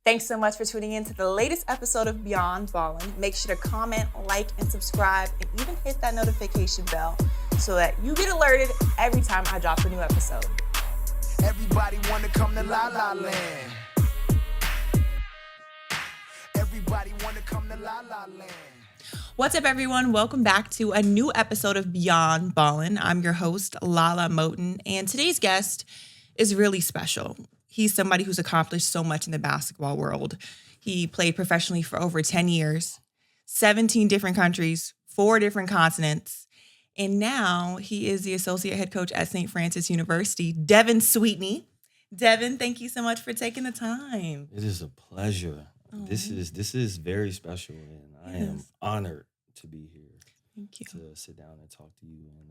Thanks so much for tuning in to the latest episode of Beyond Ballin'. Make sure to comment, like, and subscribe, and even hit that notification bell so that you get alerted every time I drop a new episode. Everybody wanna come to LaLa Land. Everybody wanna come to LaLa Land. What's up, everyone? Welcome back to a new episode of Beyond Ballin'. I'm your host, LaLa Moten, and today's guest is really special. He's somebody who's accomplished so much in the basketball world. He played professionally for over 10 years, 17 different countries, 4 different continents, and now he is the associate head coach at St. Francis University, Devin Sweetney. Devin, thank you so much for taking the time. It is a pleasure. Oh. This is very special, and I am honored to be here. Thank you. To sit down and talk to you and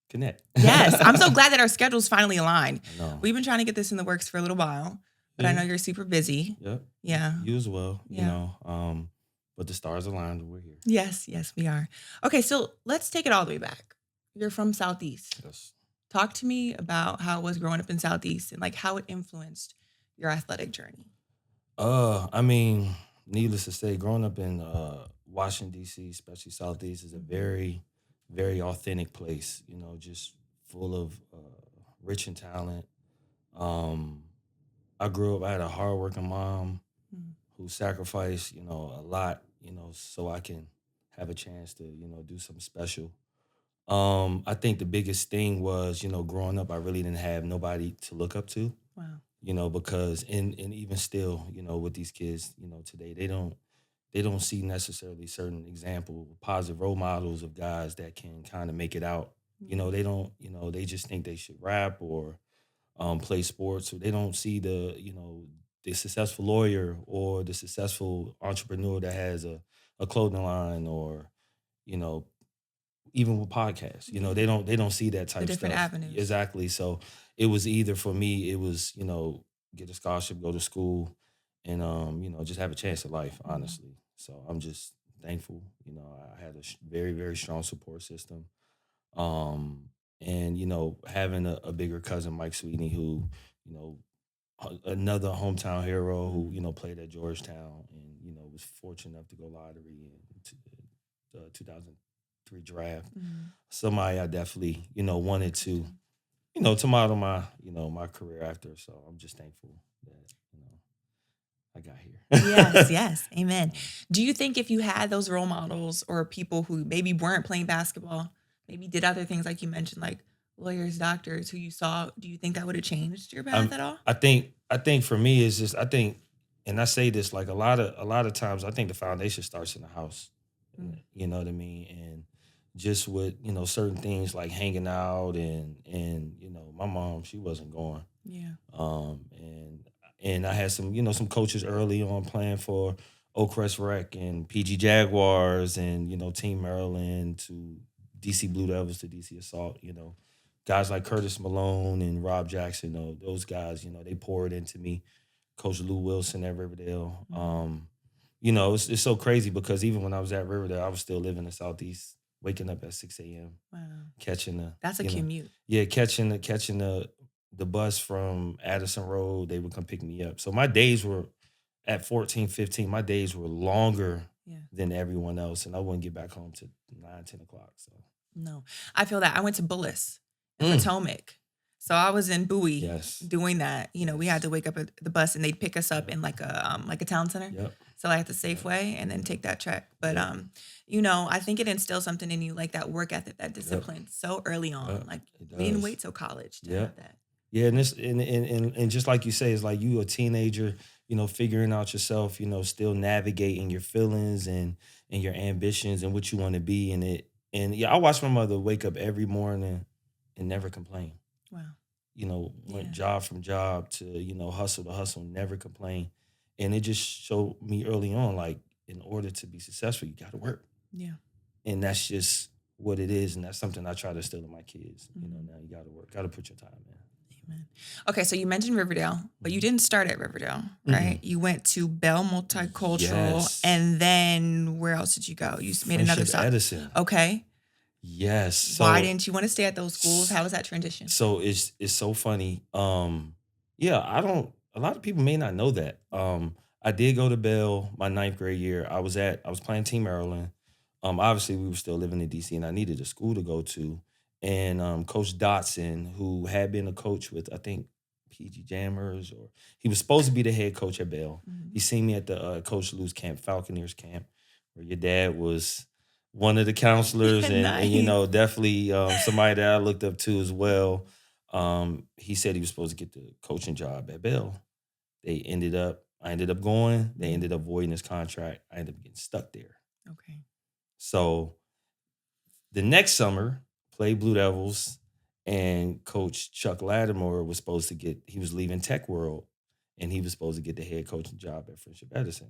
connect. Yes, I'm so glad that our schedules finally aligned. I know. We've been trying to get this in the works for a little while, but I know you're super busy. Yep. Yeah. You as well. Yeah. You know, but the stars aligned and we're here. Yes, we are. Okay, so let's take it all the way back. You're from Southeast. Yes. Talk to me about how it was growing up in Southeast and like how it influenced your athletic journey. I mean, needless to say, growing up in Washington, D.C., especially Southeast, is a very, very authentic place, you know, just full of rich in talent. I grew up, I had a hardworking mom who sacrificed, you know, a lot, you know, so I can have a chance to, you know, do something special. I think the biggest thing was, you know, growing up, I really didn't have nobody to look up to. Wow. You know, because and even still, you know, with these kids, you know, today they don't see necessarily certain example, positive role models of guys that can kind of make it out. You know, they don't, you know, they just think they should rap or play sports, or they don't see the, you know, the successful lawyer or the successful entrepreneur that has a clothing line or, you know, even with podcasts, you know, they don't see that type The of different stuff. avenues. Exactly. So it was either for me, it was, you know, get a scholarship, go to school, and you know, just have a chance at life, honestly. So I'm just thankful. You know, I had a very, very strong support system. And, you know, having a bigger cousin, Mike Sweetney, who, you know, another hometown hero who, you know, played at Georgetown and, you know, was fortunate enough to go lottery in the 2003 draft. Somebody I definitely, you know, wanted to, you know, to model my, you know, my career after. So I'm just thankful that, you know, I got here. Yes. Amen. Do you think if you had those role models or people who maybe weren't playing basketball, maybe did other things like you mentioned, like lawyers, doctors who you saw, do you think that would have changed your path at all? I think for me it's just, I think, and I say this like a lot of times, I think the foundation starts in the house. You know what I mean? And just with, you know, certain things like hanging out and you know, my mom, she wasn't going. Yeah. And I had some, you know, some coaches early on playing for Oakcrest Rec and PG Jaguars and, you know, Team Maryland to DC Blue Devils to DC Assault, you know. Guys like Curtis Malone and Rob Jackson, you know, those guys, you know, they poured into me. Coach Lou Wilson at Riverdale. You know, it's so crazy because even when I was at Riverdale, I was still living in Southeast, waking up at 6 a.m. Wow. Catching That's a commute. Catching the bus from Addison Road. They would come pick me up. So my days were at 14, 15. My days were longer than everyone else, and I wouldn't get back home to 9, 10 o'clock. So no, I feel that. I went to Bullis in Potomac. So I was in Bowie doing that. You know, we had to wake up at the bus and they'd pick us up in like a town center. Yep. So like at the Safeway and then take that trek. But you know, I think it instills something in you, like that work ethic, that discipline so early on. Like we didn't wait till college to have that. Yeah, and this and just like you say, it's like you a teenager, you know, figuring out yourself, you know, still navigating your feelings and your ambitions and what you want to be in it. And yeah, I watched my mother wake up every morning and never complain. Wow. You know, went job from job to, you know, hustle to hustle, never complain. And it just showed me early on, like, in order to be successful, you got to work. Yeah. And that's just what it is. And that's something I try to instill in my kids. You know, now you got to work, got to put your time in. Amen. Okay, so you mentioned Riverdale, but you didn't start at Riverdale, right? You went to Bell Multicultural, and then where else did you go? You made another stop. Edison. Okay. Yes. So, why didn't you want to stay at those schools? How was that transition? So it's so funny. Yeah, I don't a lot of people may not know that. I did go to Bell my ninth grade year. I was playing Team Maryland. Obviously we were still living in DC, and I needed a school to go to. And Coach Dotson, who had been a coach with I think PG Jammers, or he was supposed to be the head coach at Bell. He seen me at the Coach Lou's camp, Falconeers camp, where your dad was one of the counselors, and definitely somebody that I looked up to as well. He said he was supposed to get the coaching job at Bell. I ended up going. They ended up voiding his contract. I ended up getting stuck there. Okay. So the next summer, played Blue Devils, and Coach Chuck Lattimore was supposed to he was leaving Tech World, and he was supposed to get the head coaching job at Friendship Edison.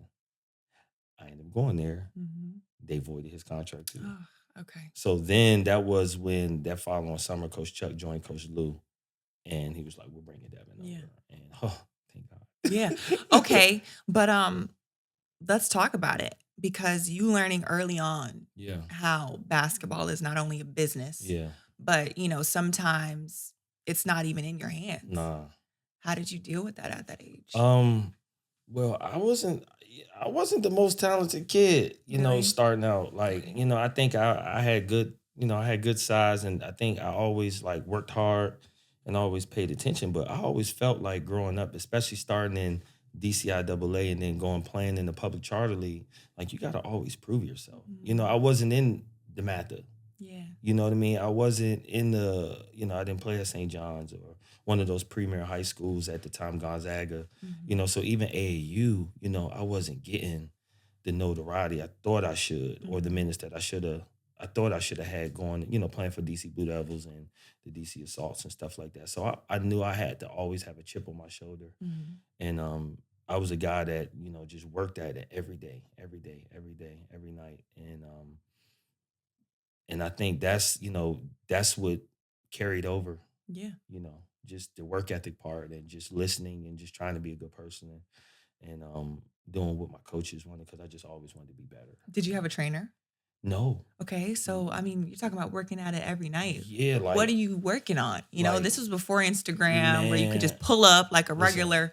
I ended up going there. They voided his contract too. Oh, okay. So then that was when that following summer, Coach Chuck joined Coach Lou, and he was like, "We're bringing Devin over." And thank God. Yeah. Okay. But let's talk about it, because you learning early on how basketball is not only a business, but sometimes it's not even in your hands. Nah. How did you deal with that at that age? Well, I wasn't the most talented kid, Really? starting out. Like, I think I had good, I had good size, and I think I always like worked hard and always paid attention. But I always felt like growing up, especially starting in DCIAA and then playing in the public charter league, like you got to always prove yourself. I wasn't in the MATHA. Yeah. You know what I mean? I wasn't in the, I didn't play at St. John's or one of those premier high schools at the time, Gonzaga. So even AAU, I wasn't getting the notoriety I thought I should, or the minutes that I thought I should have had going, playing for DC Blue Devils and the DC Assaults and stuff like that. So I knew I had to always have a chip on my shoulder. And I was a guy that, just worked at it every day, every night. And I think that's what carried over. Yeah. Just the work ethic part, and just listening, and just trying to be a good person, and doing what my coaches wanted, because I just always wanted to be better. Did you have a trainer? No. Okay. So, I mean, you're talking about working at it every night. Yeah. Like, what are you working on? This was before Instagram, where you could just pull up like a regular,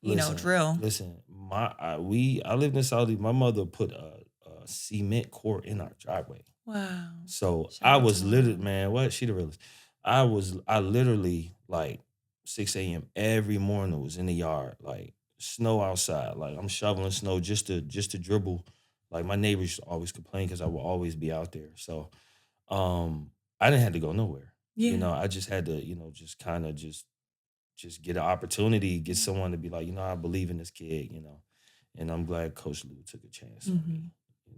drill. Listen, I lived in Southeast. My mother put a cement court in our driveway. Wow. So I was literally, man, what? She the realest. I literally, like 6 a.m. every morning was in the yard, like snow outside. Like I'm shoveling snow just to dribble. Like my neighbors used to always complain because I would always be out there. So I didn't have to go nowhere. Yeah. I just had to, just kind of just get an opportunity, get someone to be like, I believe in this kid, and I'm glad Coach Lou took a chance on me, and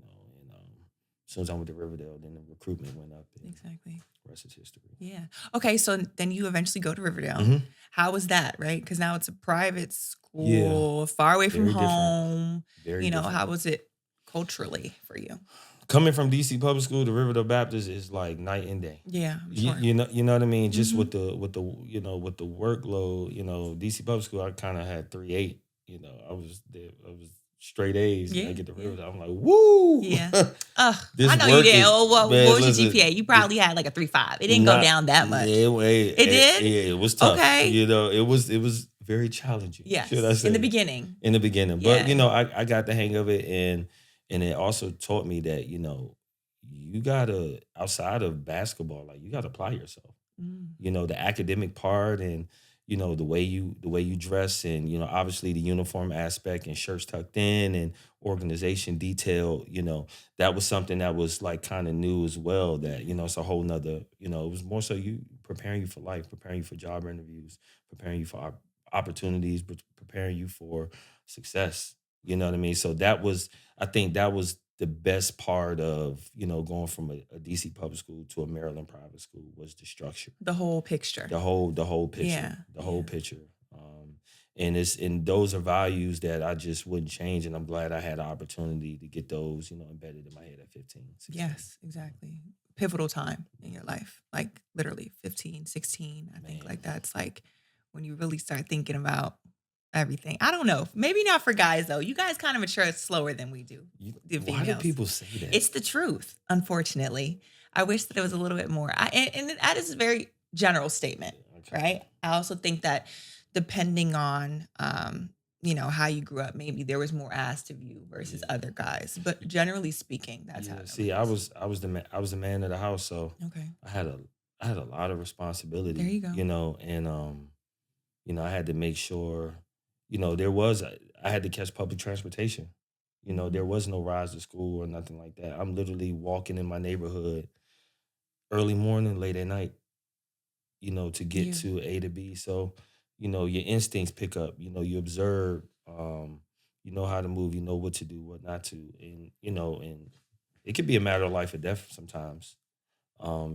as soon as I went to Riverdale, then the recruitment went up. Exactly. The rest is history. Yeah. Okay. So then you eventually go to Riverdale. How was that? Right? Because now it's a private school, far away from home. Very different. How was it culturally for you? Coming from DC Public School to Riverdale Baptist is like night and day. Yeah, I'm sure. You know what I mean? Just with the workload, DC Public School, I kind of had 3.8. I was straight A's. Yeah, I get to Riverdale, I'm like, woo. Yeah. I know you did. What was your GPA? You probably had like a 3.5. It didn't go down that much. It did? Yeah, it was tough. Okay. It was very challenging. Yes. Should I say? In the beginning. But I got the hang of it, and it also taught me that, you gotta, outside of basketball, like you gotta apply yourself. The academic part, and the way you dress, and obviously the uniform aspect, and shirts tucked in, and organization detail, that was something that was like kind of new as well, that it's a whole nother, it was more so you preparing you for life, preparing you for job interviews, preparing you for opportunities, but preparing you for success. You know what I mean? So I think that was the best part of, going from a DC public school to a Maryland private school, was the structure. The whole picture. The whole picture. Yeah. The whole picture. And those are values that I just wouldn't change. And I'm glad I had the opportunity to get those, embedded in my head at 15, 16. Yes, exactly. Pivotal time in your life. Like literally 15, 16. I think like that's like when you really start thinking about everything. I don't know. Maybe not for guys though. You guys kind of mature slower than we do. Why do people say that? It's the truth, unfortunately. I wish that it was a little bit more. And that is a very general statement, right? I also think that depending on how you grew up, maybe there was more asked of you versus Yeah. other guys. But generally speaking, that's how Yeah. it See, was. I was the man of the house, so Okay. I had a I had a lot of There responsibility, you go. and I had to make sure, I had to catch public transportation. There Mhm. was no rides to school or nothing like that. I'm literally walking in my neighborhood early morning, late at night, to get Yeah. to A to B. So, your instincts pick up, you observe, you know how to move, you know what to do, what not to. And it could be a matter of life or death sometimes.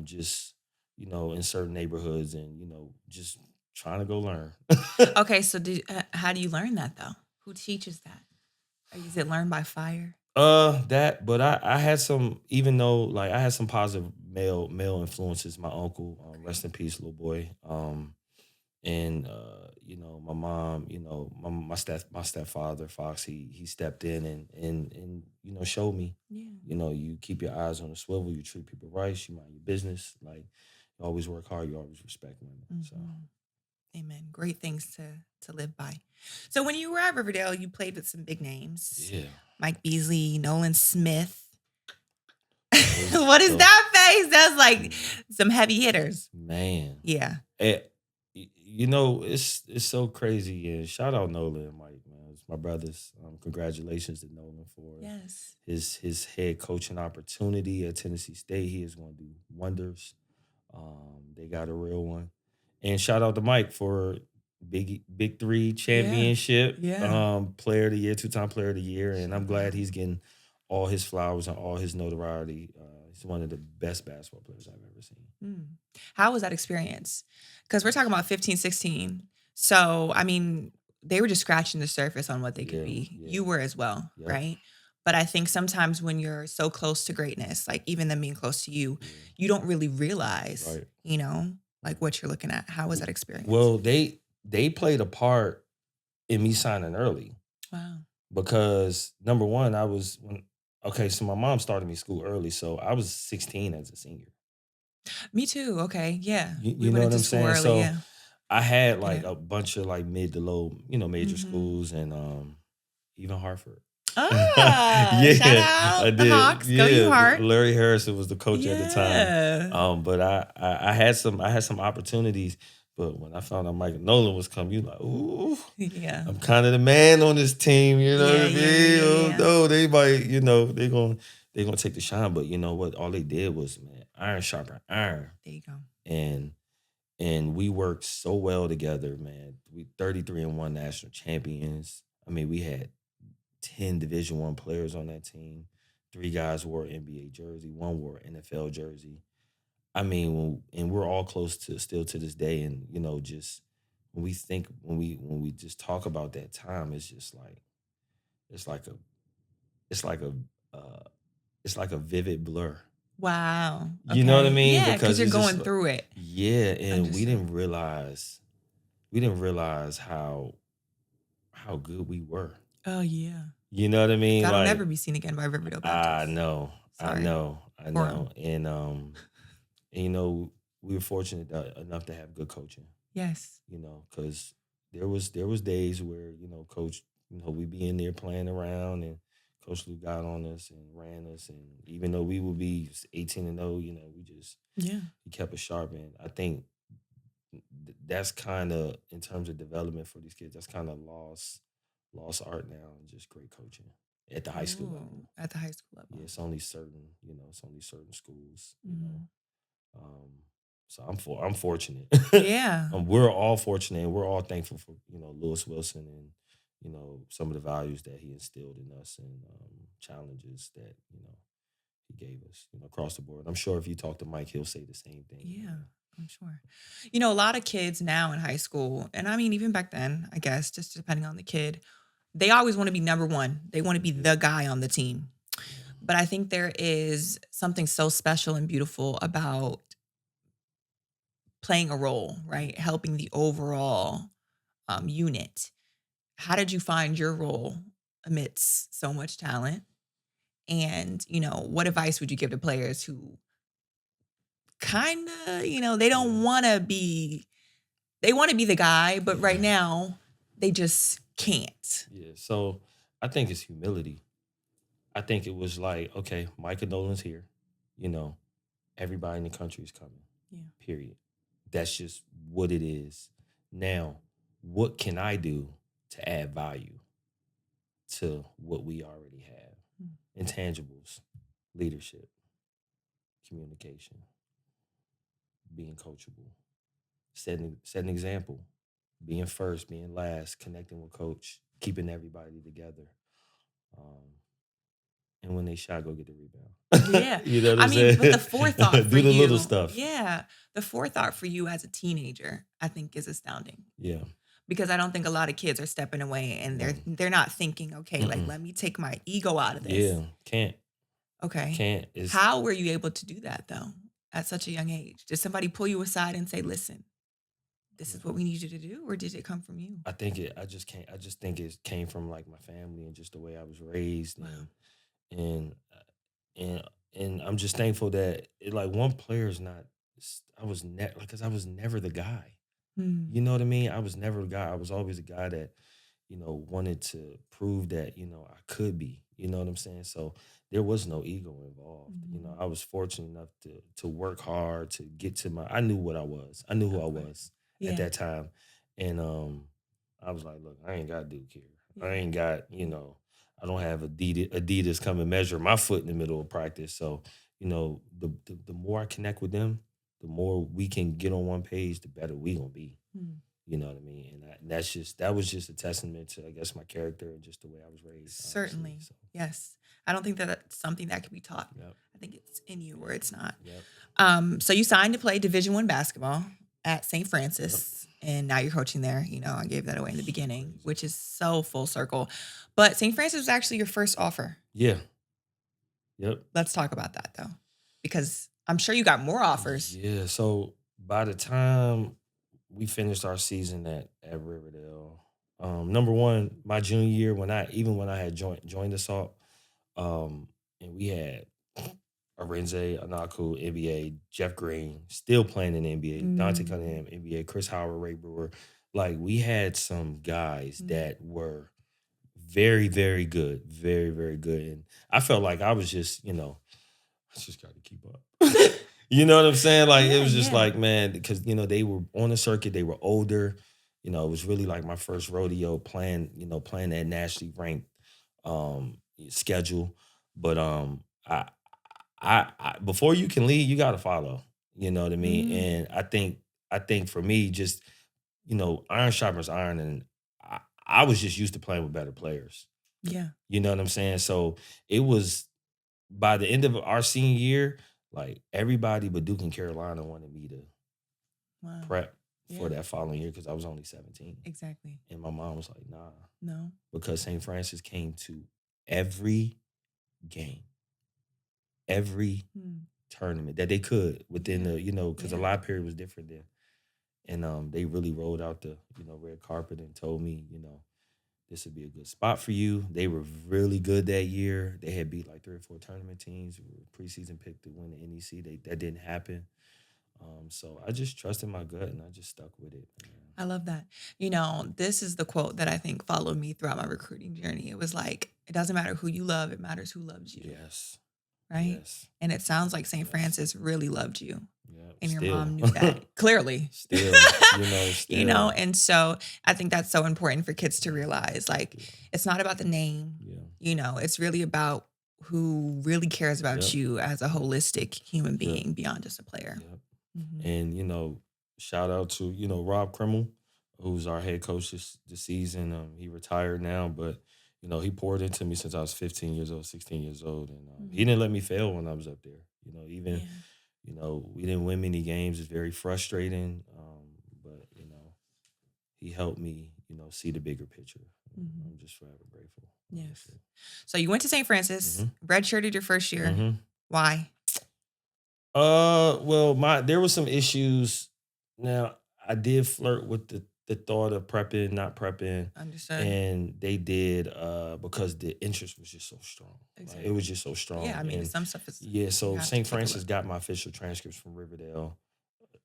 Just, in certain neighborhoods and, just trying to go learn. Okay, so how do you learn that though? Who teaches that? Or is it learned by fire? But I had some, even though like I had some positive male influences. My uncle, rest in peace, little boy. And my mom, my stepfather Fox, he stepped in and showed me, Yeah. you keep your eyes on the swivel, you treat people right, you mind your business, like you always work hard, you always respect women. So Mhm. Amen. Great things to live by. So when you were at Riverdale, you played with some big names. yeah, Mike Beasley, Nolan Smith. those What is those that face? That's like mm, some heavy hitters. man. Yeah. It's so crazy. And shout out Nolan and Mike, man. It's my brothers. Congratulations to Nolan for Yes. his head coaching opportunity at Tennessee State. He is going to do wonders. They got a real one. And shout out to Mike for big three Yeah. championship, Yeah. player of the year, 2-time player of the year. And I'm Shout glad out. he's getting all his flowers and all his notoriety. He's one of the best basketball players I've ever seen. Mm. How was that experience? Because we're talking about 15, 16. So, I mean, they were just scratching the surface on what they could Yeah, be. yeah, You were as well, yep, right? But I think sometimes when you're so close to greatness, like even them being close to you, yeah, you don't really realize, right. like what you're looking at. How was that experience? Well, they played a part in me signing early Wow. because number one, okay, so my mom started me school early, so I was 16 as a senior. Me too. Okay. Yeah. We You know went what into I'm school saying? early. So Yeah. I had Get like it. a bunch of like mid to low, major Hmm. schools and even Hartford. Shout Yeah, I out the did. Hawks. Go you Yeah, Heart. Larry Harrison was the coach at the time. Yeah. But I had some opportunities, but when I found out Mike Nolan was coming, you like, ooh, Yeah. I'm kind of the man on this team. You know what Yeah. I Yeah. Yeah. mean? Yeah. Oh Yeah. no, they might, they gonna take the shine. But you know what? All they did was, man, iron sharpen iron, There you go. and we worked so well together, man. We 33-1 national champions. I mean, we had 10 Division One players on that team. 3 guys wore NBA jersey, one wore NFL jersey. I mean, and we're all close to still to this day. And just when we just talk about that time, it's just like it's like a it's like a uh, it's like a vivid blur. Wow. You know what I Okay. mean? Yeah, because Because you're it's just going through it. yeah, and Understood. we didn't realize how good we were. Oh yeah. You know what I mean? That'll never Like be seen again by Riverdale I Baptist. know, I Sorry know, I for him. know, and we were fortunate enough to have good coaching. Yes. Because there was days where coach, we be in there playing around, and Coach Lou got on us and ran us, and even though we would be 18-0, we just Yeah. he kept us sharp, and I think that's kind of in terms of development for these kids. That's kind of lost art now, and just great coaching at the high school Ooh, level. at the high school Yeah, level. it's only certain schools. Mhm. Um, so I'm fortunate. Yeah. We're all fortunate, and we're all thankful for Lewis Wilson and some of the values that he instilled in us, and challenges that he gave us across the board. I'm sure if you talk to Mike, he'll say the same thing. Yeah, I'm sure. A lot of kids now in high school, and I mean, even back then, I guess, just depending on the kid, they always want to be number one. They want to be the guy on the team. Yeah. But I think there is something so special and beautiful about playing a role, right? Helping the overall unit. How did you find your role amidst so much talent? And, what advice would you give to players who kind of, they don't Yeah. want to be They want to be the guy, but right now they just can't. Yeah. So I think it's humility. I think it was like, okay, Micah Nolan's here. You know, everybody in the country is coming. Yeah. Period. That's just what it is. Now, what can I do to add value to what we already have? Intangibles, leadership, communication, being coachable, setting an example, being first, being last, connecting with coach, keeping everybody together. And when they shot, go get the rebound. Yeah. You know what I I'm mean, saying? but the forethought for Do the you. little stuff. Yeah. The forethought for you as a teenager, I think, is astounding. Yeah. Because I don't think a lot of kids are stepping away and they're not thinking, okay, like, let me take my ego out of this. Yeah. Can't. Okay. Can't. How were you able to do that though at such a young age? Did somebody pull you aside and say, listen, this is what we need you to do, or did it come from you? I think I just think it came from like my family and just the way I was raised. Wow. And I'm just thankful that like one player is not, I was never, because I was never the guy. You know what I mean? I was never the guy. I was always a guy that, wanted to prove that, I could be, you know what I'm saying? So there was no ego involved. I was fortunate enough to work hard, to get to I knew what I was. I knew who I was at that time. And I was like, look, I ain't got Duke here. I ain't got, I don't have Adidas come and measure my foot in the middle of practice. So, the more I connect with them, the more we can get on one page, the better we gonna be. You know what I mean? And that was just a testament to, I guess, my character and just the way I was raised. Certainly. So. Yes. I don't think that that's something that can be taught. Yep. I think it's in you or it's not. Yep. So you signed to play Division I basketball at St. Francis, and now you're coaching there. I gave that away in the beginning, which is so full circle. But St. Francis was actually your first offer. Yeah. Yep. Let's talk about that, though, because I'm sure you got more offers. Yeah. So by the time we finished our season at Riverdale, number one, my junior year, when I had joined Assault, and we had Arenze, Anaku, NBA, Jeff Green, still playing in the NBA, Dante Cunningham, NBA, Chris Howard, Ray Brewer. Like, we had some guys that were very, very good, very, very good. And I felt like I was just, I just got to keep up. You know what I'm saying? Like, it was just like, man, because, they were on the circuit, they were older. It was really like my first rodeo playing that nationally ranked schedule. But I before you can lead, you got to follow. You know what I mean? And I think for me, just, iron sharpens iron, and I was just used to playing with better players. Yeah. You know what I'm saying? So it was, by the end of our senior year, like, everybody but Duke and Carolina wanted me to prep for that following year because I was only 17. Exactly. And my mom was like, nah. No. Because St. Francis came to every game, every tournament that they could within the, because the live period was different then. And they really rolled out the, red carpet and told me, this would be a good spot for you. They were really good that year. They had beat like 3 or 4 tournament teams. We were preseason picked to win the NEC. That didn't happen. So I just trusted my gut and I just stuck with it. I love that. This is the quote that I think followed me throughout my recruiting journey. It was like, it doesn't matter who you love, it matters who loves you. Yes. Right? Yes. And it sounds like St. Francis really loved you. Yep. And your Still. mom knew that. Clearly. Still. Still. And so I think that's so important for kids to realize. Like, it's not about the name. Yeah. It's really about who really cares about you as a holistic human being beyond just a player. Yep. And, shout out to, Rob Krimmel, who's our head coach this season. He retired now, but, he poured into me since I was 15 years old, 16 years old. And he didn't let me fail when I was up there. Even, we didn't win many games. It's very frustrating. But, he helped me, see the bigger picture. I'm just forever grateful. Yes. So you went to St. Francis, redshirted your first year. Why? Well, there were some issues. Now, I did flirt with the thought of prepping, not prepping. Understood. And they did because the interest was just so strong. Exactly. Like, it was just so strong. Yeah, I mean, some stuff is... Yeah, so St. Francis got my official transcripts from Riverdale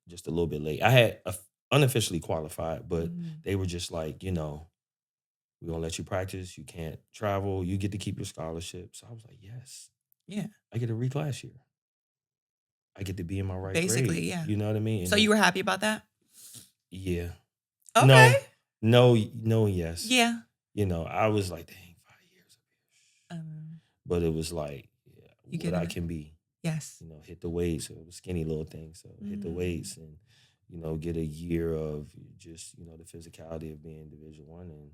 just a little bit late. I had unofficially qualified, but Mhm. they were just like, we're gonna let you practice. You can't travel. You get to keep your scholarship. So I was like, yes, Yeah. I get a reclass year. I get to be in my right Basically, grade. yeah. You know what I mean? So you were happy about that? Yeah. Okay. No, no, yes. Yeah. I was like, dang, 5 years. Um, But it was like, you what get I it? can be. Yes. Hit the weights. So it was skinny little thing. So hit the Mm. weights and, get a year of just, the physicality of being Division I. And,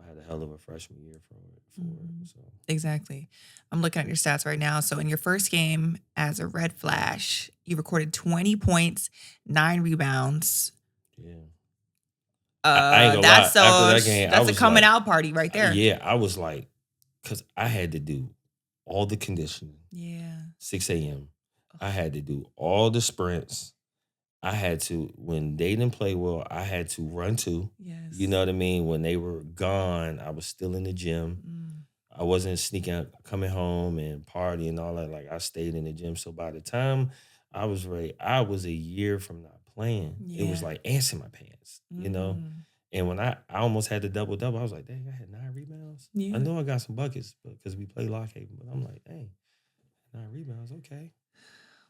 I had a hell of a freshman year for it. Mhm. So, Exactly. I'm looking at your stats right now. So in your first game as a Red Flash, you recorded 20 points, 9 rebounds. yeah. I ain't gonna lie. After that game, I That's a was coming like, out party right there. yeah, I was like, because I had to do all the conditioning, Yeah. 6 a.m. I had to do all the sprints. I had to, when they didn't play well, I had to run too. Yes. You know what I mean? When they were gone, I was still in the gym. Mm. I wasn't sneaking out, coming home and partying and all that. Like, I stayed in the gym. So by the time I was ready, I was a year from not playing. It was Yeah. like ants in my pants, Mm. And when I almost had the double-double, I was like, dang, I had 9 rebounds. I Yeah. know I got some buckets because we play Lockhaven, but I'm like, dang, 9 rebounds, okay.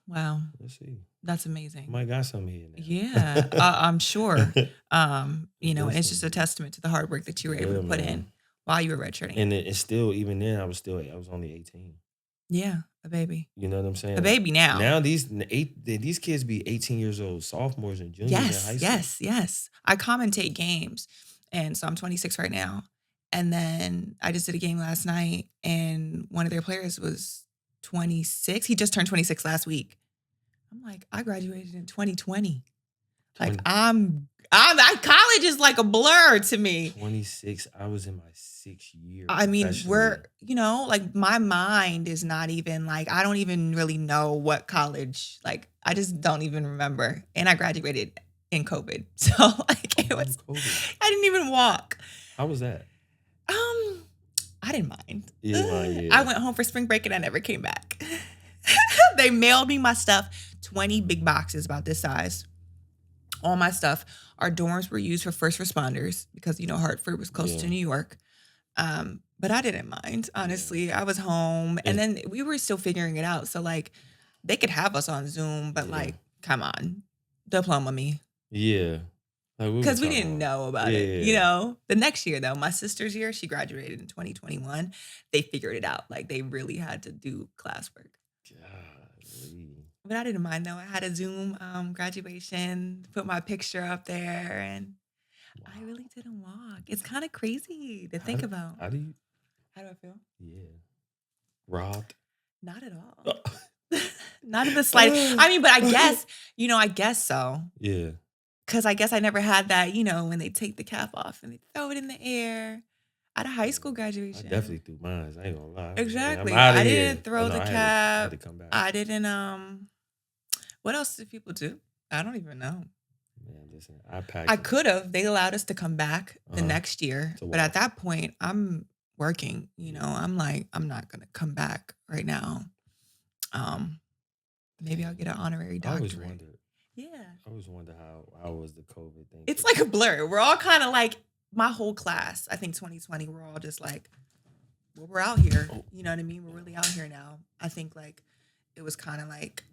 Wow. Let's see. That's amazing. Might got something here now. Yeah, I'm sure. It's just a Definitely. testament to the hard work that you were able Yeah, to put man. in while you were redshirting. And it's still, even then, I was only 18. Yeah, a baby. You know what I'm saying? A baby now. Now these kids be 18 years old, sophomores and juniors in high school. Yes. I commentate games. And so I'm 26 right now. And then I just did a game last night and one of their players was 26. He just turned 26 last week. I'm like, I graduated in 2020. Like college is like a blur to me. 26. I was in my 6th year. I mean, professionally. like my mind is not even like, I don't even really know what college, like I just don't even remember. And I graduated in COVID. So like it was, COVID. I didn't even walk. How was that? I didn't mind. Yeah. I went home for spring break and I never came back. They mailed me my stuff, 20 big boxes about this size. All my stuff. Our dorms were used for first responders because, Hartford was close to New York. But I didn't mind, honestly. I was home and then we were still figuring it out. So like they could have us on Zoom, but like, come on, diploma me. Yeah. Because we didn't know about it, The next year, though, my sister's year, she graduated in 2021. They figured it out. Like, they really had to do classwork. Golly. But I didn't mind, though. I had a Zoom graduation, put my picture up there, and I really didn't walk. It's kind of crazy to think about. How do I feel? Yeah. Robbed? Not at all. Not in the slightest. I mean, but I guess so. Yeah. Because I guess I never had that, when they take the cap off and they throw it in the air at a high school graduation. I definitely threw mine. I ain't gonna lie. Exactly. I didn't throw the cap. I had to come back. I didn't, what else did people do? I don't even know. Man, listen, I could have. They allowed us to come back the next year. But at that point, I'm working, I'm like, I'm not going to come back right now. Maybe I'll get an honorary doctorate. I always wondered. Yeah. I always wonder how was the COVID thing. It's like a blur. We're all kind of like, my whole class, I think 2020, we're all just like, well, we're out here. You know what I mean? We're really out here now. I think like, it was kind of like,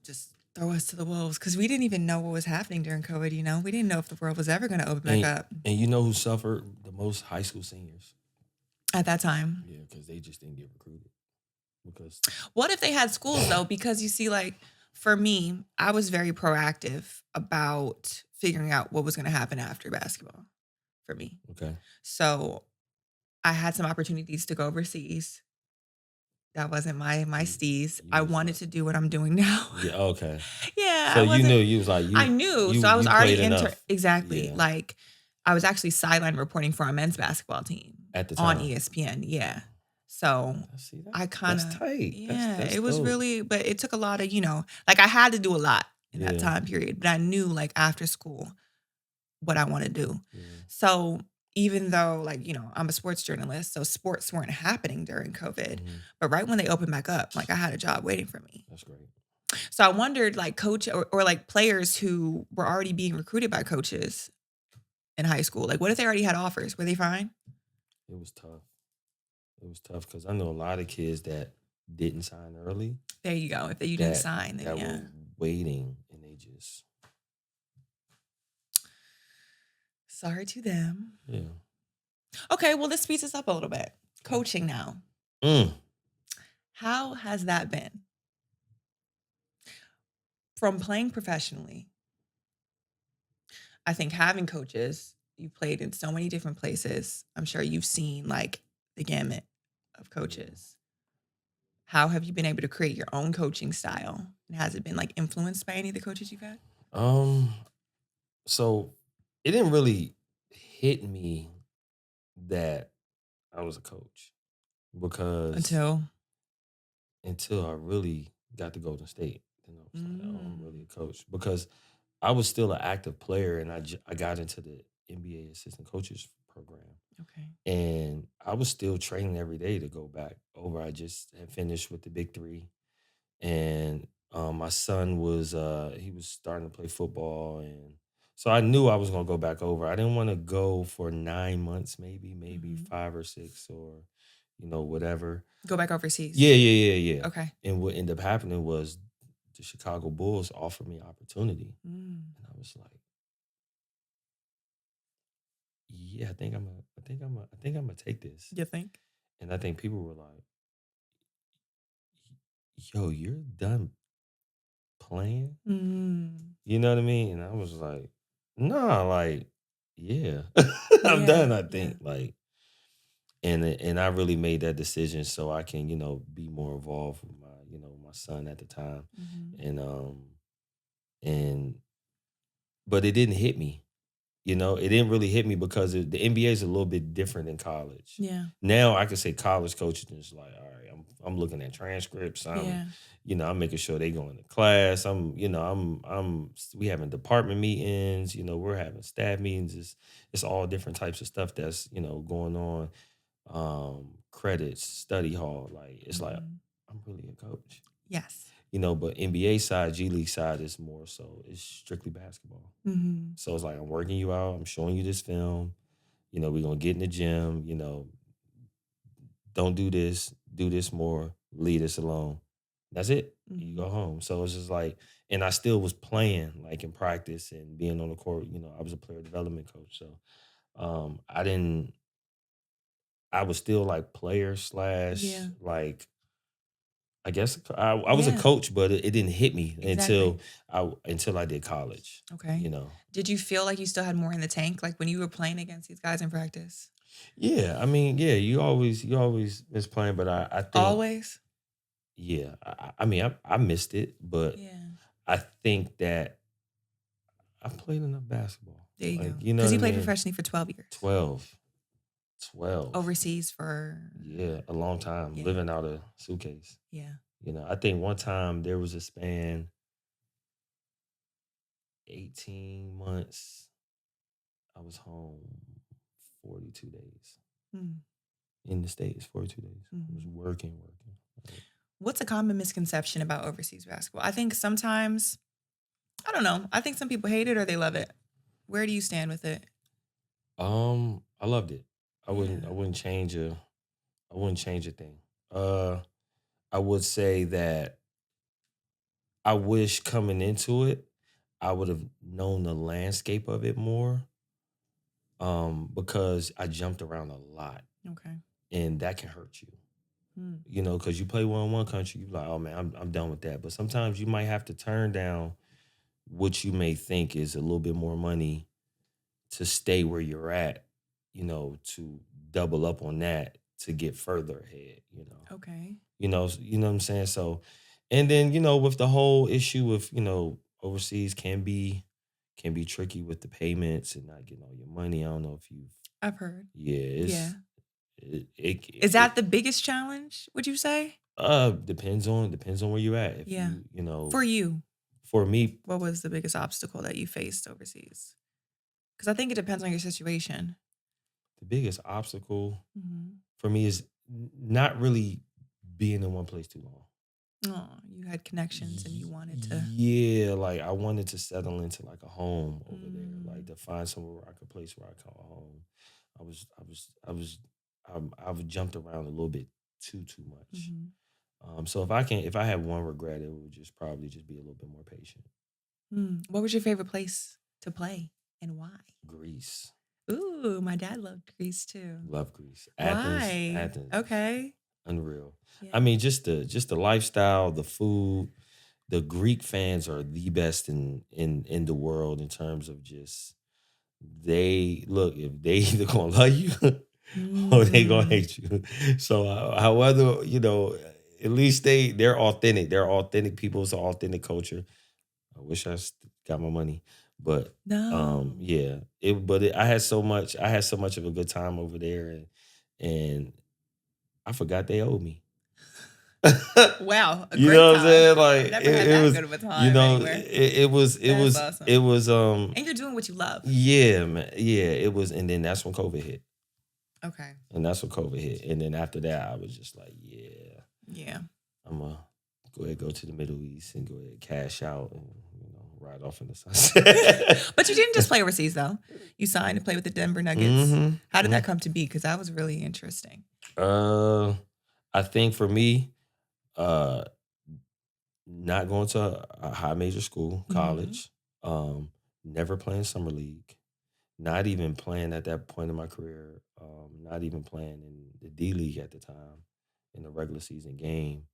just throw us to the wolves. Because we didn't even know what was happening during COVID, We didn't know if the world was ever going to open back up. And you know who suffered the most? High school seniors. At that time. Yeah, because they just didn't get recruited. What if they had schools, though? Because you see, like, for me, I was very proactive about figuring out what was going to happen after basketball for me. Okay. So I had some opportunities to go overseas. That wasn't my steez. I wanted to do what I'm doing now. Yeah, okay. Yeah. So you knew you was like, I knew. So I was already exactly. Yeah. Like, I was actually sideline reporting for our men's basketball team. At the time. On ESPN, yeah. So I kind of, that's tight. Yeah, that's it was dope. really, but it took a lot of, like I had to do a lot in that time period, but I knew like after school what I want to do. Yeah. So even though like, I'm a sports journalist, so sports weren't happening during COVID, but right when they opened back up, like I had a job waiting for me. That's great. So I wondered, like, coach or like players who were already being recruited by coaches in high school. Like, what if they already had offers? Were they fine? It was tough. It was tough because I know a lot of kids that didn't sign early There you go. If you didn't that sign, then that yeah. were waiting and they just Sorry to them. yeah. Okay, well, this speeds us up a little bit. Coaching now. Mm. How has that been? From playing professionally, I think having coaches, you played in so many different places. I'm sure you've seen like the gamut of coaches. How have you been able to create your own coaching style? And has it been like influenced by any of the coaches you've had? Um. So it didn't really hit me that I was a coach because Until until I really got to Golden State, then I was like, oh, I'm really Mm, a coach because I was still an active player and I got into the NBA assistant coaches program. okay. And I was still training every day to go back over. I just had finished with the big three. And my son was he was starting to play football, and so I knew I was gonna go back over. I didn't want to go for 9 months, maybe Mhm. 5 or 6, or whatever. Go back overseas. Yeah. Okay. And what ended up happening was the Chicago Bulls offered me opportunity, Mm. and I was like, yeah, I think I'm gonna take this. You think? And I think people were like, yo, you're done playing? Mm. You know what I mean? And I was like, nah, like, yeah, I'm Yeah. done, I Yeah. think. Like, and I really made that decision so I can, be more involved with my son at the time. Mhm. And and but it didn't hit me. It didn't really hit me because the NBA is a little bit different than college. Yeah. Now I can say college coaching is like, all right, I'm looking at transcripts. Yeah. I'm making sure they go into class. We having department meetings. We're having staff meetings. It's all different types of stuff that's going on. Credits, study hall. Like it's like Mhm. I'm really a coach. Yes. But NBA side, G League side is more so it's strictly basketball. Mhm. So it's like I'm working you out. I'm showing you this film. We're gonna get in the gym. Don't do this more. Leave this alone. That's it. You Mhm. go home. So it's just like, and I still was playing like in practice and being on the court. I was a player development coach. So I didn't. I was still like player slash Yeah. like I guess I was a Yeah. coach, but it didn't hit me Exactly. until I did college. Okay. Did you feel like you still had more in the tank, like when you were playing against these guys in practice? Yeah, I mean, yeah, you always miss playing, but I think Always? yeah, I mean, I missed it, but Yeah. I think that I played enough basketball. There you go. Like, you know Because what I you played mean? professionally for 12 years. 12, 12. Overseas for Yeah, a long time yeah. living out a suitcase. Yeah. I think one time there was a span 18 months. I was home 42 days. Mm. In the States, 42 days. I was Mhm. working. Like, What's a common misconception about overseas basketball? I think sometimes, I don't know. I think some people hate it or they love it. Where do you stand with it? I loved it. I wouldn't I Yeah. wouldn't change a thing. Uh I would say that I wish coming into it, I would have known the landscape of it more. Because I jumped around a lot Okay. and that can hurt you. Mm. Because you play one country, you're like, oh man, I'm done with that. But sometimes you might have to turn down what you may think is a little bit more money to stay where you're at, to double up on that to get further ahead. Okay. You know what I'm saying? So, and then, with the whole issue with, overseas can be tricky with the payments and not getting all your money. I don't know if you've I've heard. yeah, Yeah. Is it that the biggest challenge, would you say? depends on where you're at. If Yeah. you know, For you, for me, what was the biggest obstacle that you faced overseas? Because I think it depends on your situation. the biggest obstacle Mhm. for me is not really being in one place too long. Oh, you had connections and you wanted to. Yeah, like I wanted to settle into like a home over there, like Mm, to find somewhere where I could place where I call home. I was, I was, I was, I've jumped around a little bit too much. mhm. So if I had one regret, it would just probably just be a little bit more patient. What was your favorite place to play and why? Greece, Ooh, my dad loved Greece too. love Greece. Why? Athens is Okay. unreal. I Yeah. mean, just the lifestyle, the food. The Greek fans are the best in the world in terms of just they look if they either gonna love you or they gonna Mm. hate you. So, however, at least they're authentic. They're authentic people. It's an authentic culture. I wish got my money, but No. yeah. I had so much of a good time over there, and I forgot they owed me. Wow, a You great know what I'm time. saying? Like I've never had it that was, good of a time anywhere. it That's was, it awesome. was, And you're doing what you love. yeah, man, yeah, it was, and then that's when COVID hit, Okay. and then after that, I was just like, yeah, Yeah. I'm gonna go ahead go to the Middle East and go ahead cash out and ride off in the sunset. But you didn't just play overseas though. You signed to play with the Denver Nuggets. How did hmm that come to be? Because that was really interesting. Uh, I think for me, uh, not going to a high major school, Hmm. college, um, never playing summer league, not even playing at that point in my career, not even playing in the D League at the time in the regular season game.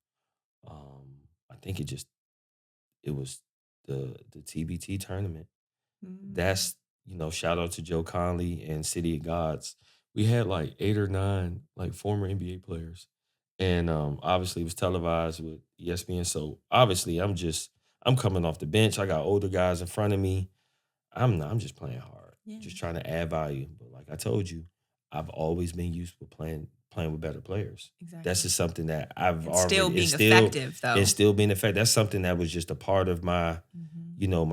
I think it was the TBT tournament. Mm. That's shout out to Joe Conley and City of Gods. We had like 8 or 9 like former NBA players, and obviously it was televised with ESPN. So obviously I'm coming off the bench. I got older guys in front of me. I'm just playing hard, Yeah. just trying to add value. But like I told you, I've always been used to playing with better players. That's Exactly. just something that I've And still already being effective and though. still being effective. That's something that was just a part of Hmm. my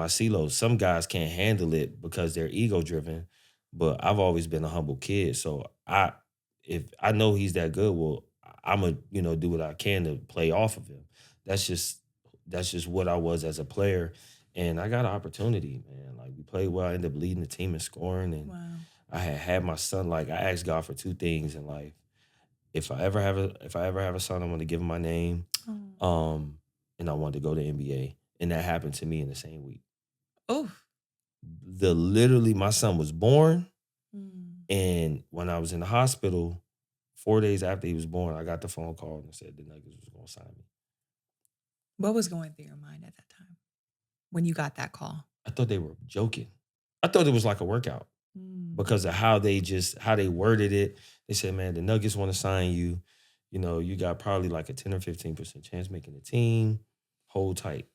CeeLo. Some guys can't handle it because they're ego driven, but I've always been a humble kid. So if I know he's that good, well, I'm gonna do what I can to play off of him. That's just that's just what I was as a player, and I got an opportunity, man. Like we played well. I ended up leading the team in scoring, and Wow. I had my son. Like I asked God for 2 things in life. If I ever have a son, I want to give him my name, Oh. um, and I wanted to go to NBA, and that happened to me in the same week. Oh. Literally my son was born, Mm. and when I was in the hospital 4 days after he was born, I got the phone call and said the Nuggets was going to sign me. What was going through your mind at that time when you got that call? I thought they were joking. I thought it was like a workout Mm. because of how they worded it. They said, man, the Nuggets want to sign you. You got probably like a 10 or 15% chance making the team. Hold tight.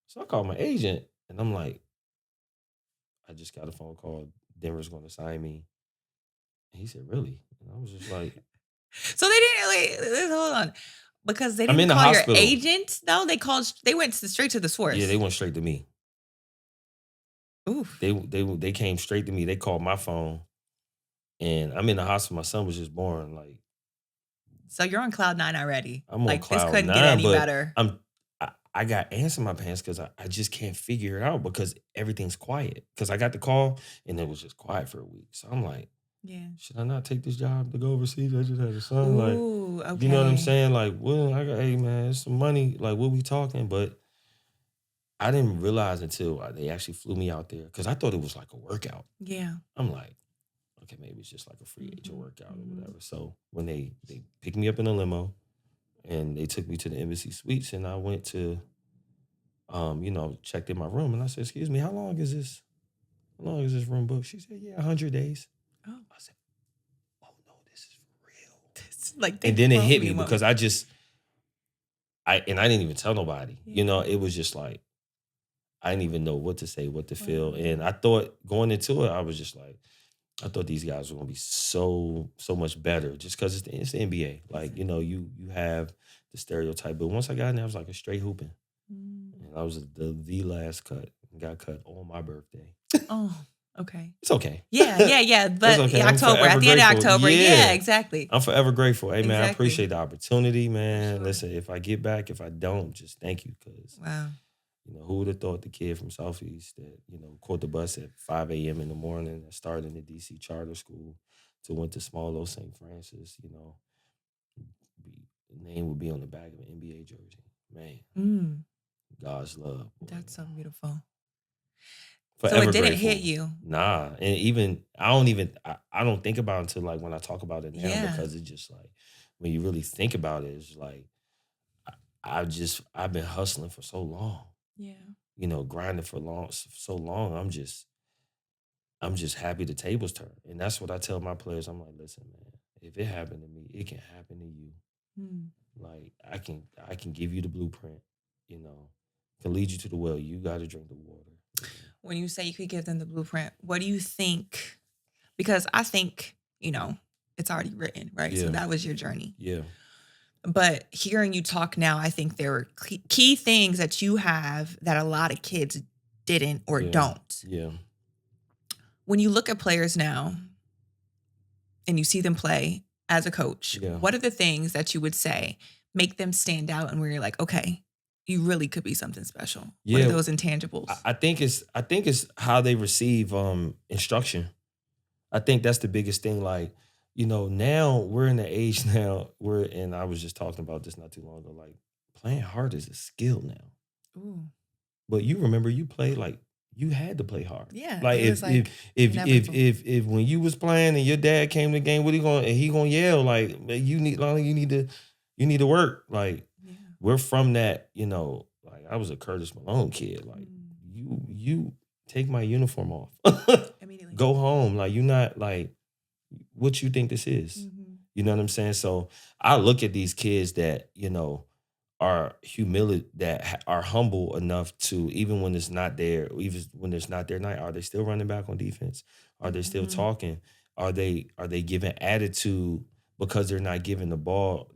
So I called my agent and I'm like, I just got a phone call. Denver's going to sign me. And he said, really? And I was just like, So they didn't hold on. Because they I'm didn't in the call your hospital. agent though. They went straight to the Yeah, they source. went straight to me. Oof. They came straight to me. They called my phone, and I'm in the hospital. My son was just born. Like So you're on cloud nine already. I'm on Like this cloud couldn't get nine, any but better. I got ants in my pants because I just can't figure it out because everything's quiet. Because I got the call and it was just quiet for a week. So I'm like, Yeah. should I not take this job to go overseas? I just had a son. Like, Ooh, you know what I'm okay. saying? Like, well, hey man, it's some money. Like, what we talking? But I didn't realize until they actually flew me out there because I thought it was like a workout. Yeah. I'm like, okay, maybe it's just like a free agent Hmm. workout or Hmm. whatever. So when they picked me up in a limo and they took me to the embassy suites and I went to checked in my room and I said, excuse me, how long is this? How long is this room booked? She said, yeah, 100 days. Oh, I said, oh no, this is for real. it's like And they then it want hit me, me want me. because I didn't even tell nobody. Yeah. It was just like I didn't even know what to say, what to feel. Wow. And I thought going into it, I was just like, I thought these guys were gonna be so much better just because it's the NBA. Like, Exactly. you have the stereotype. But once I got in there, I was like a straight hooping. Mm. And I was the last cut. Got cut on my birthday. Oh, Okay. It's okay. Yeah. It's But okay. I'm October, at forever the end of grateful. October. Yeah, Yeah. exactly. I'm forever grateful. Hey, man, I Exactly. appreciate the opportunity, For man. sure. Listen, if I get back, if I don't, just thank you. Because, Wow. who would have thought the kid from Southeast that, caught the bus at 5 a.m. in the morning and started in the D.C. charter school to went to small old St. Francis, name would be on the back of an NBA jersey. Man, God's love. Boy. That's so beautiful. Forever so it didn't grateful. hit you. Nah, and I don't think about it until like when I talk about it now because it's just like when you really think about it, it's like I've been hustling for so long. Yeah. Grinding for so long. I'm just happy the tables turn, and that's what I tell my players. I'm like, listen, man, if it happened to me, it can happen to you. Like I can give you the blueprint. Can lead you to the well. You got to drink the water. When you say you could give them the blueprint, what do you think? Because I think, it's already written, right? Yeah. So that was your journey. Yeah. But hearing you talk now, I think there are key things that you have that a lot of kids didn't or don't. Yeah. When you look at players now and you see them play as a coach, what are the things that you would say make them stand out and where you're like, okay, you really could be something special? What are those intangibles? I think it's how they receive instruction. I think that's the biggest thing. Like, now we're in the age now and I was just talking about this not too long ago. Like, playing hard is a skill now. Ooh. But you remember you played like you had to play hard. Yeah. Like if when you was playing and your dad came to the game, what he gonna yell like you need to work. Like we're from that, like I was a Curtis Malone kid. Like you take my uniform off. Immediately. Go home. Like you're not like what you think this is. Mm-hmm. You know what I'm saying? So I look at these kids that, are that are humble enough to, even when it's not there, even when it's not their night, are they still running back on defense? Are they still talking? Are they giving attitude because they're not getting the ball,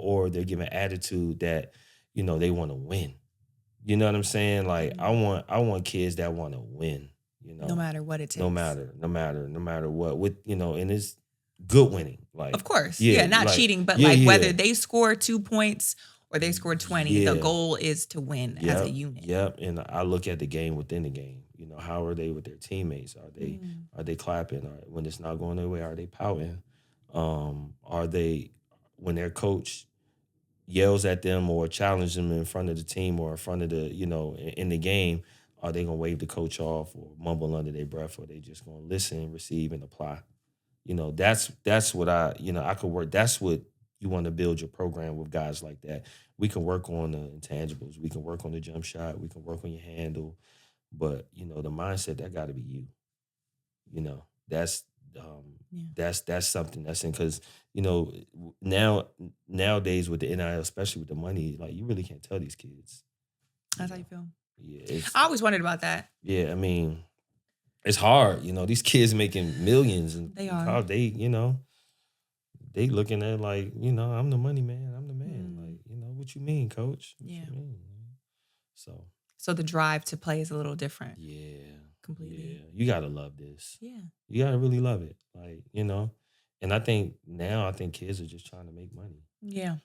or they're giving attitude that, they want to win. You know what I'm saying? Like I want kids that want to win, no matter what it takes. No matter what, with, and it's good winning. Like, of course. Not cheating, but whether they score 2 points or they score 20, the goal is to win as a unit. Yep. And I look at the game within the game. How are they with their teammates? Are they clapping? Or when it's not going their way, are they pouting? Are they, when their coach yells at them or challenges them in front of the team or in front of the, in the game, are they going to wave the coach off or mumble under their breath, or they just going to listen, receive, and apply? That's what I could work. That's what you want to build your program with, guys like that. We can work on the intangibles. We can work on the jump shot. We can work on your handle. But, the mindset, that got to be you. That's something that's in, because, nowadays with the NIL, especially with the money, like you really can't tell these kids. That's how you feel? Yeah. I always wondered about that. Yeah, I mean, it's hard. These kids making millions, and they are. How they looking at like, I'm the money man. I'm the man. Like, what you mean, coach? What you mean? So the drive to play is a little different. Yeah. Completely. Yeah. You gotta love this. Yeah. You gotta really love it. Like, and I think kids are just trying to make money. Yeah.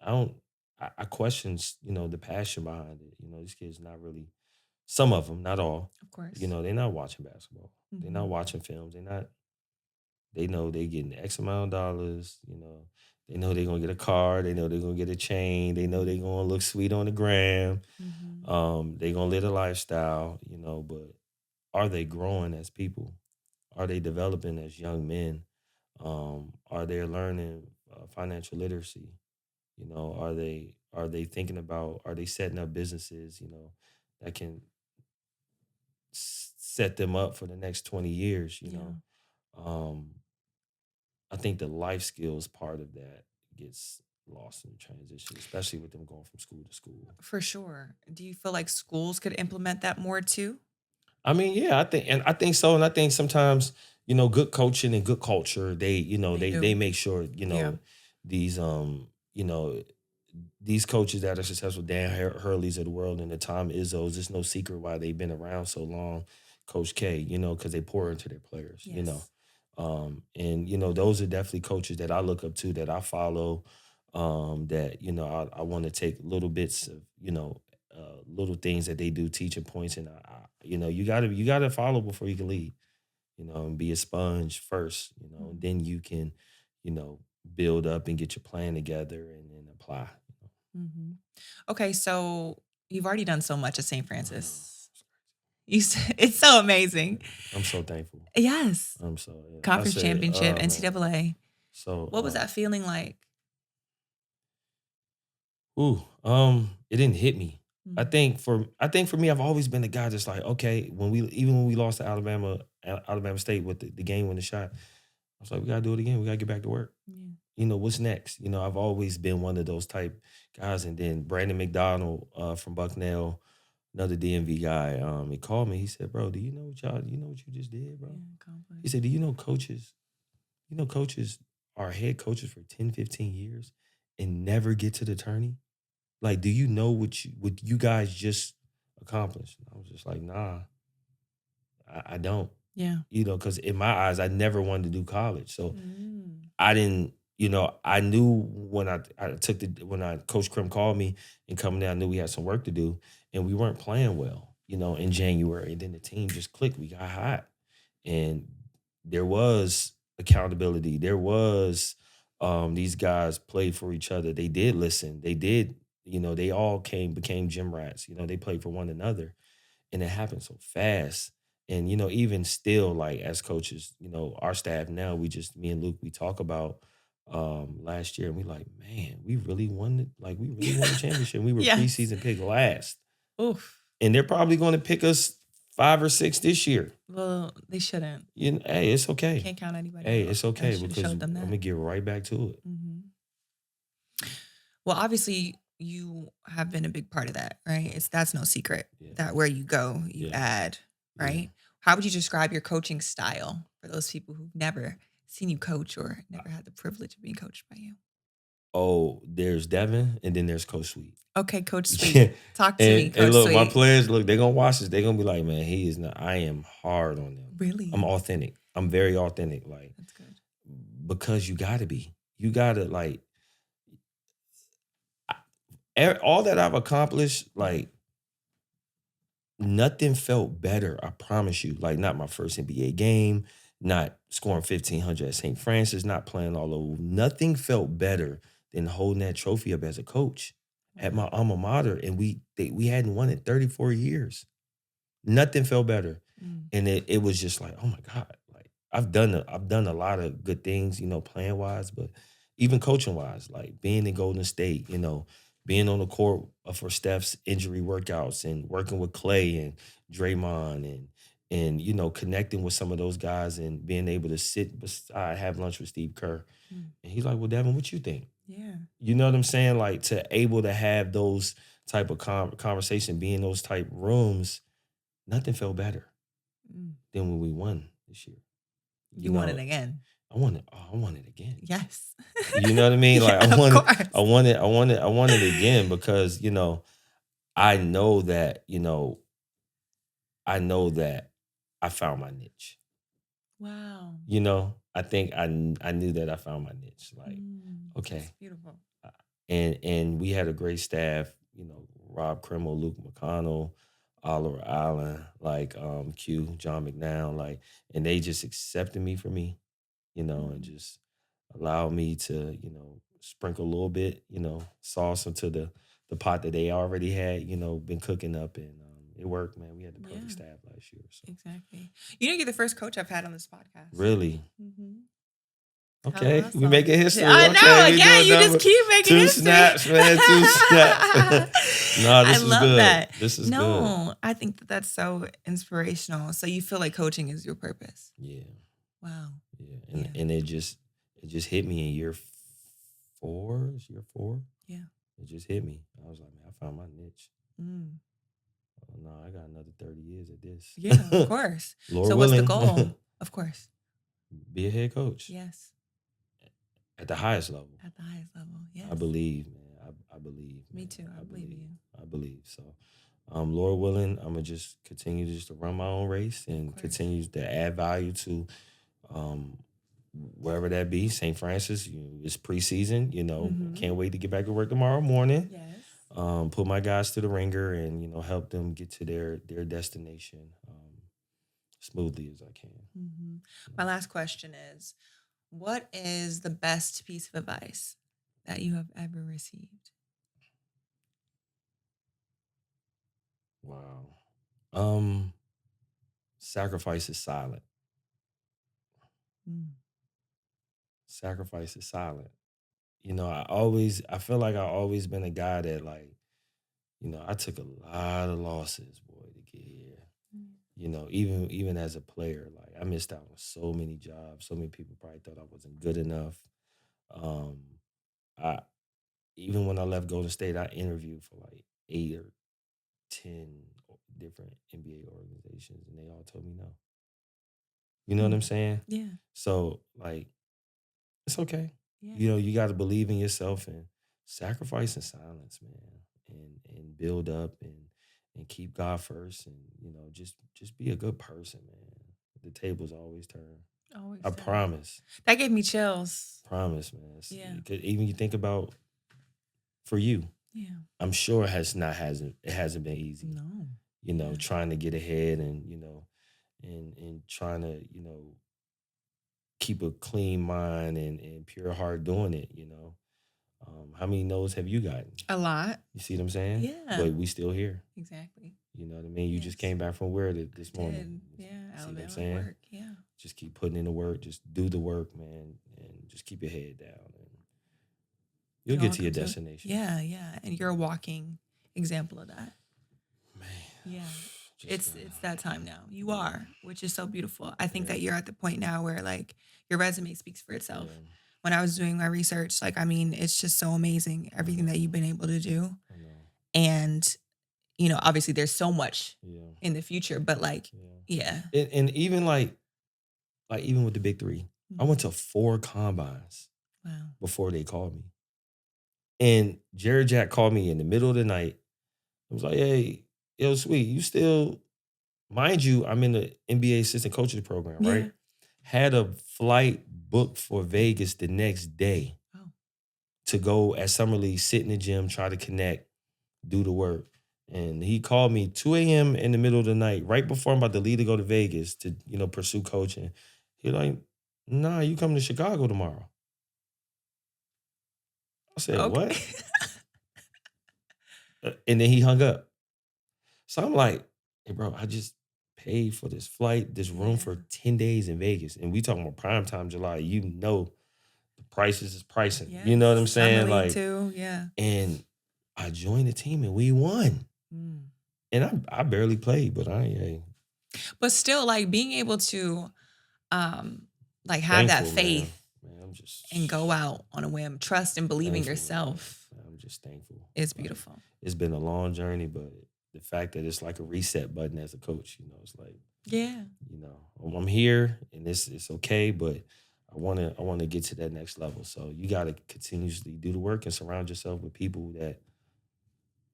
I question, the passion behind it. These kids not really, some of them, not all. Of course. They're not watching basketball. Mm-hmm. They're not watching films. They know they're getting X amount of dollars. They know they're going to get a car. They know they're going to get a chain. They know they're going to look sweet on the gram. Mm-hmm. They're going to live a lifestyle, but are they growing as people? Are they developing as young men? Are they learning financial literacy? Are they thinking about, are they setting up businesses, that can set them up for the next 20 years, I think the life skills part of that gets lost in the transition, especially with them going from school to school. For sure. Do you feel like schools could implement that more too? I mean, yeah, I think so. And I think sometimes, good coaching and good culture, they make sure, these coaches that are successful, Dan Hurley's of the world and the Tom Izzos, it's no secret why they've been around so long. Coach K, because they pour into their players, Yes. And those are definitely coaches that I look up to, that I follow, that I want to take little bits of little things that they do, teaching points, and you gotta follow before you can lead, and be a sponge first, and then you can, you know, build up and get your plan together and then apply. hmm Okay, so you've already done so much at St. I know. Francis. It's so amazing. I'm so thankful. Yes. I'm so I Conference say, championship, oh man. NCAA. So What was that feeling like? it didn't hit me. I Mm, think for me, I've always been the guy that's like, okay, when we lost to Alabama State with the game winning shot, I was like, we gotta do it again. We gotta get back to work. yeah. What's next? I've always been one of those type guys. And then Brandon McDonald from Bucknell, another DMV guy, he called me. He said, bro, do you know what you just did, bro? Yeah, He accomplished. said, do coaches are head coaches for 10, 15 years and never get to the tourney? Like, do you know what you guys just accomplished? And I was just like, nah, I don't. Yeah. Because in my eyes, I never wanted to do college. So Mm. I didn't, I knew when Coach Krim called me and coming in, I knew we had some work to do, and we weren't playing well, in January. And then the team just clicked. We got hot. And there was accountability. There was these guys played for each other. They did listen. They did, they all became gym rats. They played for one another. And it happened so fast. And even still, like, as coaches, our staff now, me and Luke, we talk about last year, and we like, man, we really won it. Like, we really won the championship. We were Yes. preseason pick last. Oof. And they're probably going to pick us 5 or 6 this year. Well, they shouldn't. Hey, it's okay. Can't count anybody Hey, out. it's I okay, should have because showed them I'm that. gonna get right back to it. hmm Well, obviously, you have been a big part of that, right? That's no secret Yeah. that where you go, you Yeah. add, right? How would you describe your coaching style for those people who've never seen you coach or never had the privilege of being coached by you? Oh, there's Devin, and then there's Coach Sweet. Okay, Coach Sweet. Yeah. Talk to me, And Coach look, my Sweet. players, look, they're gonna watch this. They're gonna be like, man, he is not. I am hard on them. Really? I'm authentic. I'm very authentic. Like, That's good. because you gotta be. You gotta, like, all that I've accomplished, like, nothing felt better. I promise you. Like, not my first NBA game, not scoring 1,500 at St. Francis, not playing all over. Nothing felt better than holding that trophy up as a coach at my alma mater, and we hadn't won it 34 years. Nothing felt better, Mm. and it was just like, oh my God, like, I've done a lot of good things, playing wise, but even coaching wise, like being in Golden State, being on the court for Steph's injury workouts and working with Clay and Draymond, and connecting with some of those guys and being able to sit beside, have lunch with Steve Kerr, Mm. and he's like, well, Devin, what you think? Yeah. You know what I'm saying? Like, to able to have those type of conversation, be in those type rooms, nothing felt better Mm. than when we won this year. You want it again? I want it. Oh, I want it again. Yes. You know what I mean? Like, Yeah, I want of it. course. I want it again, because I know that I found my niche. Wow. I think I knew that I found my niche. Like, okay. That's beautiful. And we had a great staff, Rob Krimmel, Luke McConnell, Oliver Allen, like Q, John McNown, like, and they just accepted me for me, and just allowed me to, sprinkle a little bit, sauce into the pot that they already had, been cooking up, and it worked, man. We had the perfect Yeah. staff last year. So. Exactly. You're the first coach I've had on this podcast. Really? Mm-hmm. Okay, awesome. we making history. I know. Okay, Yeah, you just keep making 2 history. snaps, man. 2 snaps. No, this I is love good. that. This is good. No, I think that's so inspirational. So you feel like coaching is your purpose. Yeah. Wow. Yeah. And it just hit me in year 4. Is year 4? Yeah. It just hit me. I was like, man, I found my niche. Mm. Oh, no, I got another 30 years at this. Yeah, of course. Lord so willing. what's the goal? Of course. Be a head coach. Yes. At the highest level. At the highest level. Yes. I believe, man. I believe. Me man. too. I believe in you. I believe. So, Lord willing, I'm gonna just continue to run my own race and course. continue to add value to um, wherever that be. St. Francis, it's preseason. Can't wait to get back to work tomorrow morning. Yes. Put my guys to the ringer and help them get to their destination smoothly as I can. My last question is, what is the best piece of advice that you have ever received? Wow. Sacrifice is silent. Mm. Sacrifice is silent. I feel like I've always been a guy that like, I took a lot of losses, boy, to get here. Even as a player, like I missed out on so many jobs. So many people probably thought I wasn't good enough. Um, I Even when I left Golden State, I interviewed for like 8 or 10 different NBA organizations, and they all told me no. You know what I'm saying? Yeah. So like, it's okay. Yeah. You got to believe in yourself and sacrifice in silence, man, and build up and keep God first, and just be a good person, man. The tables always turn. Always I does. promise. That gave me chills. Promise, man. Yeah. Even you think about for you, Yeah. I'm sure it hasn't been easy. No. Trying to get ahead and and trying to keep a clean mind and pure heart doing it. How many no's have you gotten? A lot. You see what I'm saying? Yeah. But we still here. Exactly. You know what I mean? You just Yes. came back from where this morning? Yeah. See what I'm Alabama saying? work. Yeah. Just keep putting in the work. Just do the work, man, and just keep your head down, and you'll get to your destination. Yeah. And you're a walking example of that. Man. Yeah. It's that time now. You are, which is so beautiful. I think that you're at the point now where like your resume speaks for itself. Yeah. When I was doing my research, like, I mean, it's just so amazing, everything that you've been able to do. I know. And, obviously there's so much in the future, but like, yeah. And even like even with the big three, I went to 4 combines before they called me. And Jared Jack called me in the middle of the night. I was like, hey, yo, Sweet, you still, mind you, I'm in the NBA assistant coaches program, right? Yeah. Had a flight booked for Vegas the next day to go at Summer League, sit in the gym, try to connect, do the work. And he called me 2 a.m. in the middle of the night, right before I'm about to leave to go to Vegas to, pursue coaching. He like, nah, you coming to Chicago tomorrow. I said, what? And then he hung up. So I'm like, hey, bro, I just paid for this flight, this room for 10 days in Vegas. And we talking about primetime July. The prices is pricing. Yes. You know what I'm saying? Summer League like, too, yeah. And I joined the team and we won. And I barely played, but But still, like, being able to like have that faith, man, I'm just and go out on a whim, trust and believe in yourself. Man. I'm just thankful. It's beautiful. It's been a long journey, but the fact that it's like a reset button as a coach, it's like, I'm here and it's okay, but I want to get to that next level. So you got to continuously do the work and surround yourself with people that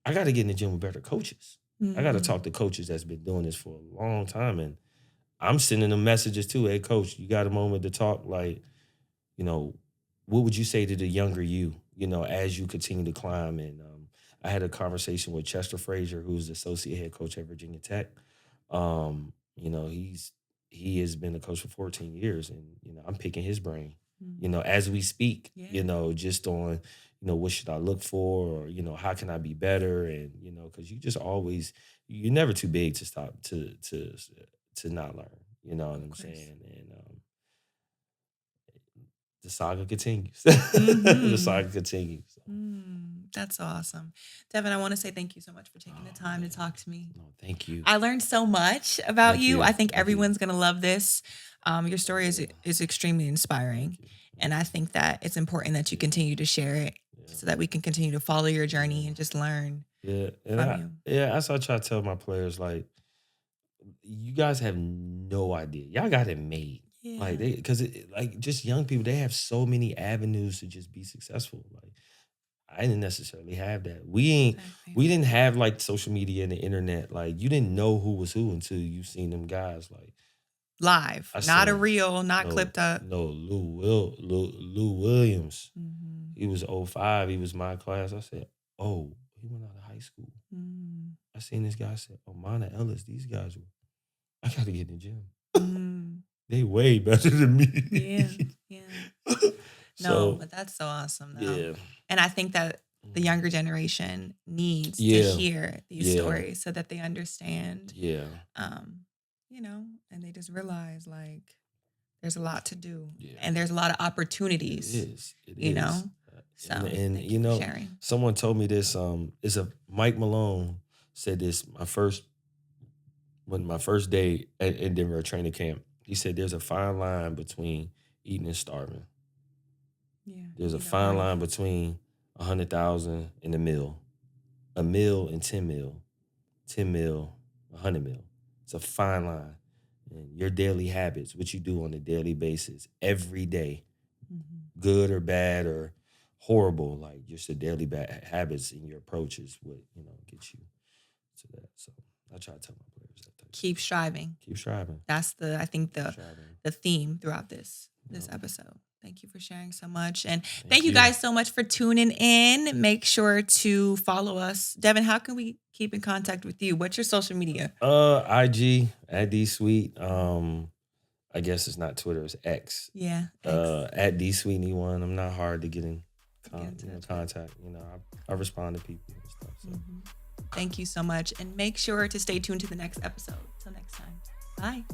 I got to get in the gym with better coaches. I got to talk to coaches that's been doing this for a long time, and I'm sending them messages too. Hey, coach, you got a moment to talk? Like, what would you say to the younger you, as you continue to climb? And I had a conversation with Chester Frazier, who's the associate head coach at Virginia Tech. He has been a coach for 14 years, and I'm picking his brain, as we speak. Just on what should I look for, or how can I be better, and because you're never too big to stop to not learn. You know what I'm saying? And the saga continues. The saga continues. That's awesome. Devin, I want to say thank you so much for taking the time to talk to me. No, thank you. I learned so much about you. I think Thank everyone's going to love this. Your story is extremely inspiring. And I think that it's important that you continue to share it so that we can continue to follow your journey and just learn from you. That's what I try to tell my players. Like, you guys have no idea. Y'all got it made. Yeah. Like, just young people, they have so many avenues to just be successful. Like, I didn't necessarily have that. We didn't have like social media and the internet. Like you didn't know who was who until you seen them guys. Like Live, I not a seen reel, not no clipped up. no Lou Williams. Mm-hmm. He was 05. He was my class. I said, oh, he went out of high school. Mm-hmm. I seen this guy. I said, oh, Mana Ellis. These guys were. I got to get in the gym. Mm-hmm. They way better than me. Yeah. No, but that's so awesome, though. Yeah. And I think that the younger generation needs to hear these stories so that they understand. Yeah. You know, and they just realize like there's a lot to do, Yeah. and there's a lot of opportunities. It is. You know, so and thank you know, for sharing. someone told me this. It's a Mike Malone said this. My first day at Denver training camp. He said there's a fine line between eating and starving. Yeah. There's a fine line between 100,000 and a meal and 10 mil, 10 mil, 100 mil. It's a fine line. And your daily habits, what you do on a daily basis, every day, good or bad or horrible, like just the daily bad habits and your approach is what, gets you to that. So I try to tell my players that. Keep striving. Keep striving. That's the theme throughout this episode. Thank you for sharing so much. And thank you guys so much for tuning in. Make sure to follow us. Devin, how can we keep in contact with you? What's your social media? IG at DSweet. I guess it's not Twitter, it's X. Yeah. At DSweetney1. I'm not hard to get in contact. I respond to people and stuff. So. Thank you so much. And make sure to stay tuned to the next episode. Till next time. Bye.